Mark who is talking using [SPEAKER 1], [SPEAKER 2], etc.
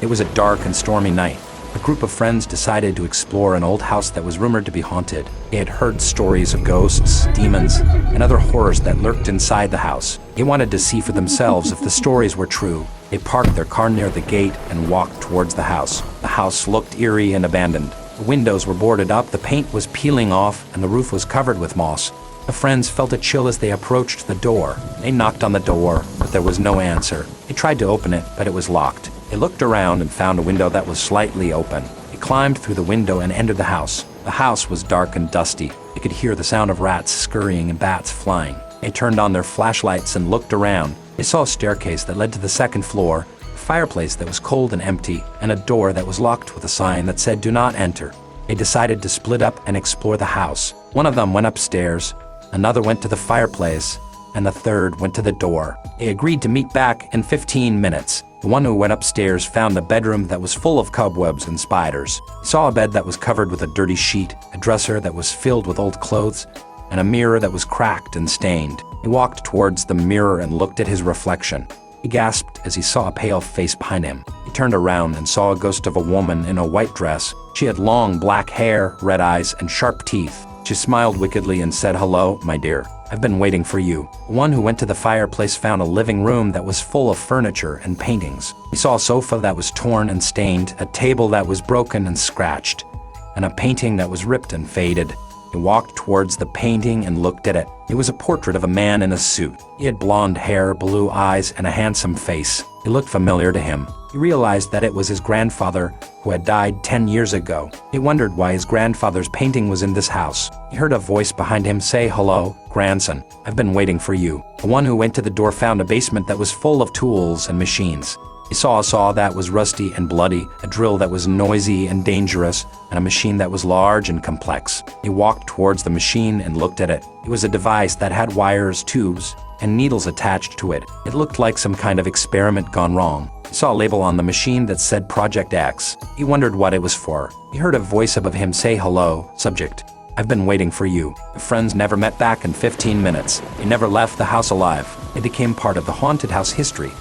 [SPEAKER 1] It was a dark and stormy night. A group of friends decided to explore an old house that was rumored to be haunted. They had heard stories of ghosts, demons, and other horrors that lurked inside the house. They wanted to see for themselves if the stories were true. They parked their car near the gate and walked towards the house. The house looked eerie and abandoned. The windows were boarded up, the paint was peeling off, and the roof was covered with moss. The friends felt a chill as they approached the door. They knocked on the door, but there was no answer. They tried to open it, but it was locked. They looked around and found a window that was slightly open. They climbed through the window and entered the house. The house was dark and dusty. They could hear the sound of rats scurrying and bats flying. They turned on their flashlights and looked around. They saw a staircase that led to the second floor, a fireplace that was cold and empty, and a door that was locked with a sign that said, "Do not enter." They decided to split up and explore the house. One of them went upstairs, another went to the fireplace, and the third went to the door. They agreed to meet back in 15 minutes. The one who went upstairs found a bedroom that was full of cobwebs and spiders. He saw a bed that was covered with a dirty sheet, a dresser that was filled with old clothes, and a mirror that was cracked and stained. He walked towards the mirror and looked at his reflection. He gasped as he saw a pale face behind him. He turned around and saw a ghost of a woman in a white dress. She had long black hair, red eyes, and sharp teeth. She smiled wickedly and said, "Hello, my dear. I've been waiting for you." The one who went to the fireplace found a living room that was full of furniture and paintings. He saw a sofa that was torn and stained, a table that was broken and scratched, and a painting that was ripped and faded. He walked towards the painting and looked at it. It was a portrait of a man in a suit. He had blonde hair, blue eyes, and a handsome face. He looked familiar to him. He realized that it was his grandfather, who had died 10 years ago. He wondered why his grandfather's painting was in this house. He heard a voice behind him say, "Hello, grandson. I've been waiting for you." The one who went to the door found a basement that was full of tools and machines. He saw a saw that was rusty and bloody, a drill that was noisy and dangerous, and a machine that was large and complex. He walked towards the machine and looked at it. It was a device that had wires, tubes, and needles attached to it. It looked like some kind of experiment gone wrong. He saw a label on the machine that said Project X. He wondered what it was for. He heard a voice above him say, "Hello, subject. I've been waiting for you." The friends never met back in 15 minutes. They never left the house alive. It became part of the haunted house history.